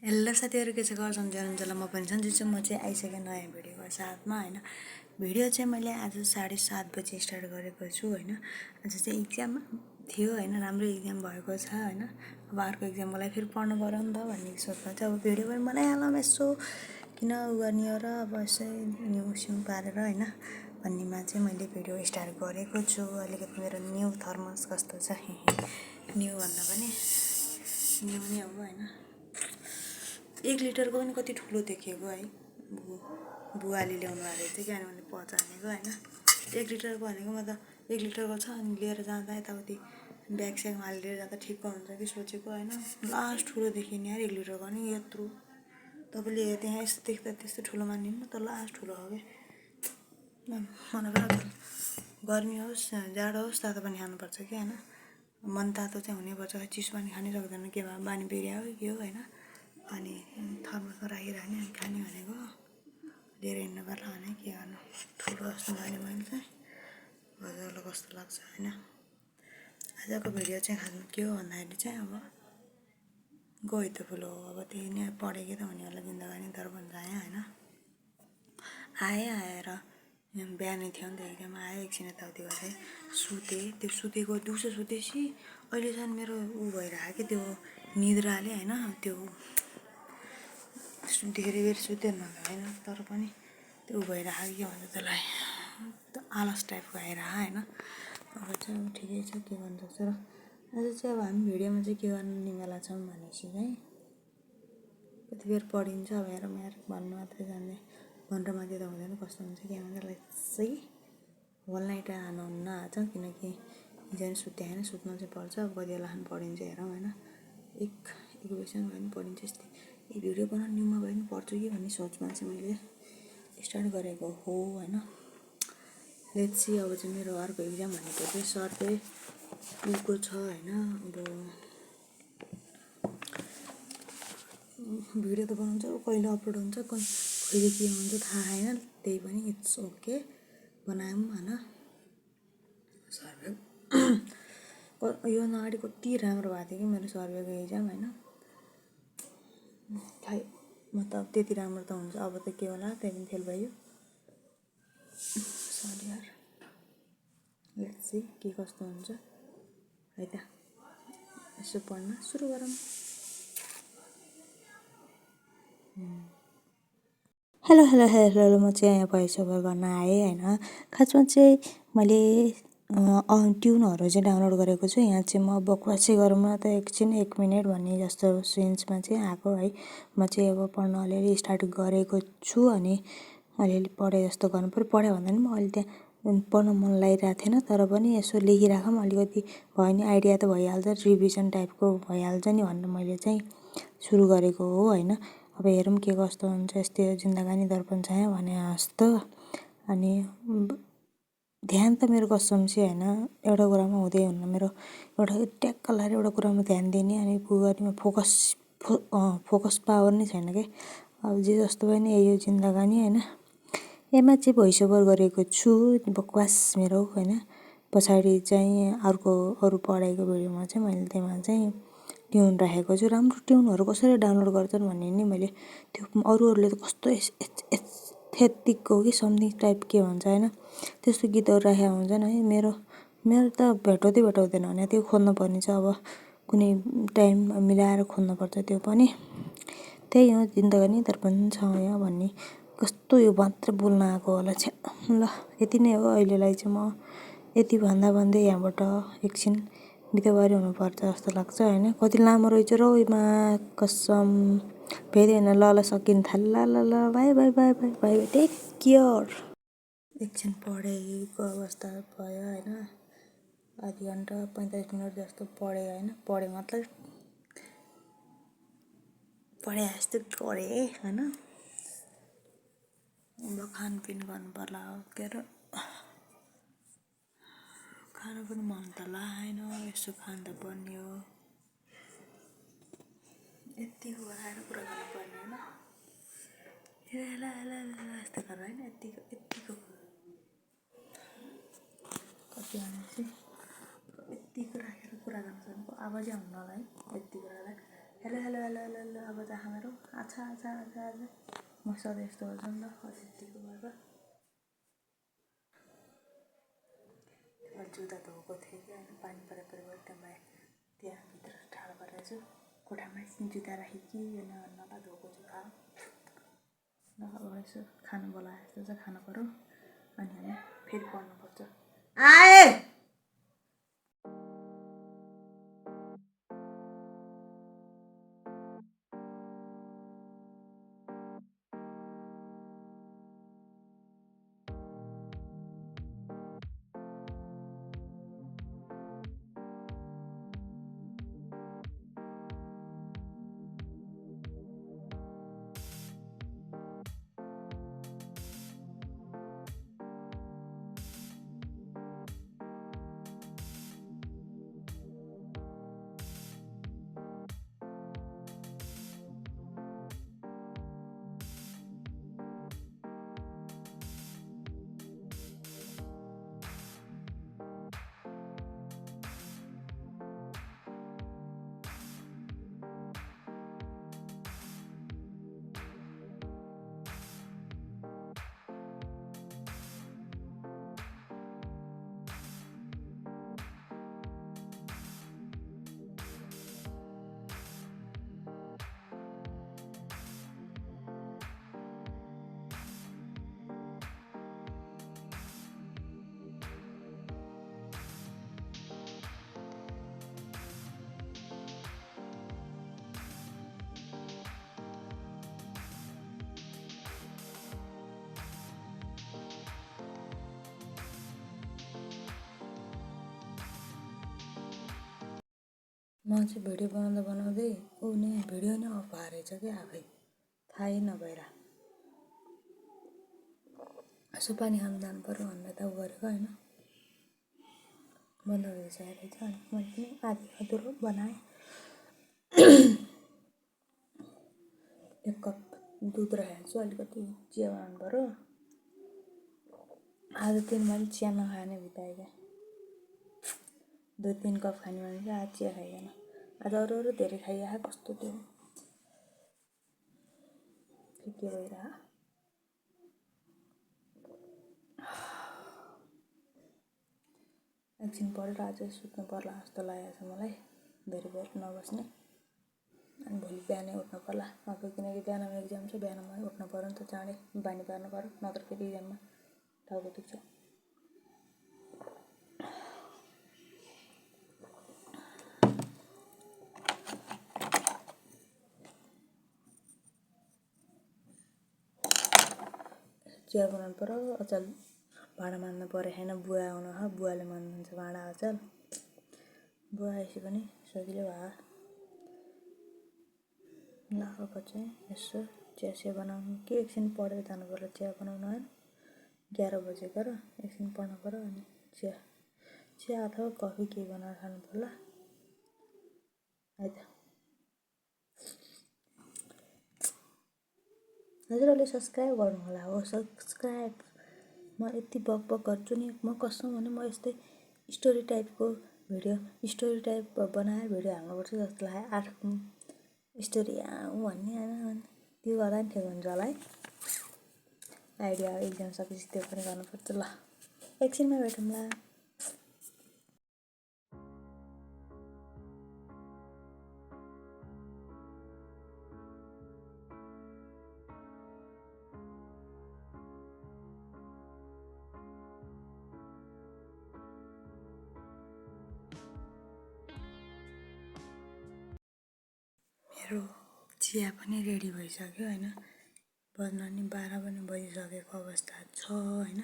Hello साथीहरू के छ गर्छन् जन्मजला म पनि सन्चै छु। म चाहिँ आइसकेँ नयाँ भिडियोको साथमा होइन। भिडियो चाहिँ मैले आज 7:30 बजे स्टार्ट गरेको छु होइन। आज चाहिँ इक्जाम थियो होइन, राम्रो इक्जाम भएको छ होइन। अब अर्को इक्जामको लागि फेरि पढ्नु पऱ्यो नि त भन्ने सोचमा चाहिँ अब भिडियो पनि बनाइहालौँ यसो किन गर्ने हो र अब यसै न्युसिउ पारेर होइन भन्नेमा चाहिँ मैले भिडियो स्टार्ट गरेको छु। अलिकति मेरो न्यू थर्मस कस्तो छ न्यू भन्दा पनि न्यू नै हो होइन। 1 लिटरको पनि कति ठुलो देखेको है, बुवाले ल्याउनु आएको रहेछ क्या, मैले पचानेको होइन। 1 लिटरको भनेको म त 1 लिटरको छ अनि लिएर जाँदा यताउति ब्याग स्यागमा हालेर जाँदा ठिक्क हुन्छ कि सोचेको होइन। लास्ट ठुलो देखियो नि यार 1 लिटरको नि यत्रो। तपाईँले त्यहाँ यस्तो देख्दा त्यस्तो ठुलो मानिन्न त लास्ट ठुलो हो क्या। मलाई गर्मी होस् जाडो होस् तातो पानी खानुपर्छ कि होइन। मन तातो चाहिँ हुनैपर्छ, चिसो पानी खानै सक्दैन, के भयो बानी बिग्रियो हो के हो होइन। अनि थर्मसमा राखिराख्ने अनि खाने भनेको लिएर हिँड्नु पर्ला भने के गर्नु, ठुलो जस्तो माने मैले चाहिँ हजुरलाई कस्तो लाग्छ होइन। आजको भिडियो चाहिँ खासमा के हो भन्दाखेरि चाहिँ अब गयो त ठुलो हो, अब त्यही नै पढेकै त हुने होला जिन्दगानी दर्पण चाहिँ होइन। आएर बिहानै थियो नि त एक्जाम, आयो एकछिन यताउति गरेँ सुतेँ। त्यो सुतेको दिउँसो सुतेपछि अहिलेसम्म मेरो भइरहेको कि त्यो निद्राले होइन। त्यो धेरै बेर सुत्यो होइन, तर पनि त्यो भइरहेको के भन्छ त्यसलाई, त्यो आलस टाइपको आइरहेको होइन। अब चाहिँ अब ठिकै छ, के गर्नु सक्छ र। आज चाहिँ अब हामी भिडियोमा चाहिँ के गर्नु निभाला छौँ भनेपछि चाहिँ कति बेर पढिन्छ अब हेरौँ यार, भन्नु मात्रै जान्ने भनेर मात्रै त हुँदैन, कस्तो हुन्छ के हुन्छ त्यसलाई चाहिँ होल नाइट हान्नुहुन्न आज, किनकि हिजो सुत्यो होइन, सुत्नु चाहिँ पर्छ। अब कति बेला पढिन्छ हेरौँ होइन। एक बजीसम्म भए पनि पढिन्छ यस्तै। यो भिडियो बनाउनु न्युमा भए पनि पढ्छु कि भन्ने सोचमा चाहिँ मैले स्टार्ट गरेको हो होइन। लेट्स सी अब चाहिँ मेरो अर्को इक्जाम भनेको चाहिँ सर्टै 2को छ होइन। अब भिडियो त बनाउँछ, कहिले अपलोड हुन्छ कहिले के हुन्छ थाहा छैन, त्यही पनि इट्स ओके बनायौँ होइन। सर्वे यो अगाडि कति राम्रो भएको थियो कि मेरो सर्वेको इक्जाम होइन। खै म त त्यति राम्रो त हुन्छ, अब त के होला, त्यही पनि फेल भयो। सरी यार, लेट्स सी के कस्तो हुन्छ है त। यसो पढ्न सुरु गरौँ। हेलो म चाहिँ यहाँ भोइस ओभर गर्न आएँ होइन। खासमा चाहिँ मैले ट्युनहरू चाहिँ डाउनलोड गरेको छु। यहाँ चाहिँ म बकवासै गरौँ न त एकछिन 1 मिनट भन्ने जस्तो सेन्समा चाहिँ आएको है। म चाहिँ अब पढ्न अलिअलि स्टार्ट गरेको छु अनि अलिअलि पढेँ जस्तो गर्नु पऱ्यो। पढेँ भन्दा पनि म अहिले त्यहाँ पढ्न मन लागिरहेको थिएन, तर पनि यसो लेखिराखौँ अलिकति भयो भने आइडिया त भइहाल्छ, रिभिजन टाइपको भइहाल्छ नि भनेर मैले चाहिँ सुरु गरेको हो होइन। अब हेरौँ के कस्तो हुन्छ, यस्तै जिन्दगानी दर्पण छाया भने जस्तो। अनि ध्यान त मेरो कसम चाहिँ होइन, एउटा कुरामा हुँदै हुन्न मेरो, एउटा ट्याक्क लाएर एउटा कुरामा ध्यान दिने अनि पुगरीमा फोकस पावर नै छैन क्या। अब जे जस्तो पनि यही हो जिन्दगानी होइन। यसमा चाहिँ भोइस ओभर गरेको छु बकवास मेरो होइन। पछाडि चाहिँ अरू पढाइको भिडियोमा चाहिँ मैले त्यहाँ चाहिँ ट्युन राखेको छु। राम्रो ट्युनहरू कसरी डाउनलोड गर्छन् भन्ने नि मैले त्यो अरूहरूले त कस्तो एस्थेटिकको कि समथिङ टाइप के भन्छ होइन, त्यस्तो गीतहरू राखेको हुन्छन् है। मेरो त भेटाउँदैन भने त्यो खोज्नुपर्ने छ, अब कुनै टाइम मिलाएर खोज्नुपर्छ त्यो पनि। त्यही हो जिन्दगानी दर्पण छाया भन्ने, कस्तो यो मात्र बोल्न आएको होला छ्या। ल यति नै हो अहिलेलाई चाहिँ, म यति भन्दै यहाँबाट एकछिन बितेबारी हुनुपर्छ जस्तो लाग्छ होइन। कति लामो रहेछ र उयोमा कसम फेरि होइन। ल सकिन थाल्यो, ल बाई बाई टेक केयर। एकछिन पढेको अवस्था भयो होइन, आधी घन्टा 45 मिनट जस्तो पढेँ होइन। पढेँ मतलब पढे जस्तो पढेँ होइन। अब खानपिन गर्नु पर्ला के अरे, खाना पनि मन त लागेन, यसो खान त पर्ने हो। यतिको आएर कुरा गर्नुपर्ने होइन, यस्तो गरेर होइन, यतिको कति भने चाहिँ यतिको राखेर कुरा गर्न सक्नुको आवाजै आउनु होला है यतिको राख्दा। Hello hello hello hello hello अब त हाम्रो आछा आछा आछा आछा म सधैँ यस्तो गर्छु नि त अतिथिको घरमा जुत्ता धोएको थिएँ कि होइन पानी परेको एकदम त्यहाँ भित्र ठाडो गरेर छु कोठामा जुत्ता राखेँ कि नला धोएको जुत्ता यसो खानु बोलाए जस्तो चाहिँ खानु पऱ्यो अनि हामी फेरि पढ्नुपर्छ आए म चाहिँ भिडियो बनाउँदै ऊ नै भिडियो नै अफ भएर रहेछ कि आफै थाहै नभएर यसो पानी खानु जानु पऱ्यो भनेर त ऊ गरेको होइन बन्द गरिसकेको रहेछ अनि मैले पनि आधी अधुरो बनाएँ 1 कप दुध राखेको छु अलिकति चिया बनाउनु पऱ्यो आज दिन मैले चिया नखाने बिताएँ क्या 2-3 कप खाने भने चाहिँ आज चिया खाइएन आज अरू धेरै खाइए कस्तो त्यो के भइरह एकछिन पढेर आज सुत्नु पर्ला जस्तो लागेको छ मलाई धेरै बेर नबस्ने अनि भोलि बिहानै उठ्नु पर्ला अब किनकि बिहानमा एक्जाम छ बिहानमा उठ्नु पऱ्यो नि त चाँडै बानी पार्नु पऱ्यो नत्र फेरि एक्जाममा टाउको दुख्छ चिया बनाउनु पऱ्यो अचल भाँडा मान्नु पऱ्यो छैन बुवा आउनु हो बुवाले मान्नुहुन्छ भाँडा अचल बुवा आएपछि पनि सजिलो भयो ल अब चाहिँ यसो चिया बनाउनु कि एकछिन पढेर जानु पर्ला चिया बनाउनु होइन 11 बजेको र एकछिन पढ्नु पऱ्यो अनि चिया अथवा कफी के बनाएर खानु पर्ला है त हजुरहरूले सब्सक्राइब गर्नु होला हो सब्सक्राइब म यति बक गर्छु नि म कसम भने म यस्तै स्टोरी टाइपको भिडियो स्टोरी टाइप बनाएर भिडियो हाल्नुपर्छ जस्तो लाग्यो 8 स्टोरी भन्ने होइन त्यो गर्दा नि ठिक हुन्छ होला है आइडिया एक्जाम सकेपछि त्यो पनि गर्नुपर्छ ल एकछिनमा भेटौँला मेरो चिया पनि रेडी भइसक्यो होइन बज्न नि 12 पनि बजिसकेको अवस्था छ होइन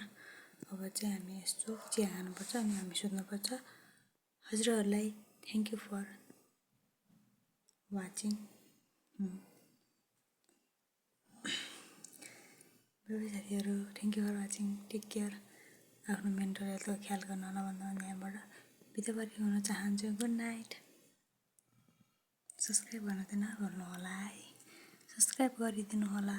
अब चाहिँ हामी यस्तो चिया खानुपर्छ अनि हामी सुत्नुपर्छ हजुरहरूलाई थ्याङ्क यू फर वाचिङ साथीहरू thank you for watching take care आफ्नो मेन्टल हेल्थको ख्याल गर्न नभन्दा यहाँबाट बिदा हुन चाहन्छु गुड नाइट सब्सक्राइब गर्न त नगर्नु होला है सब्सक्राइब गरिदिनु होला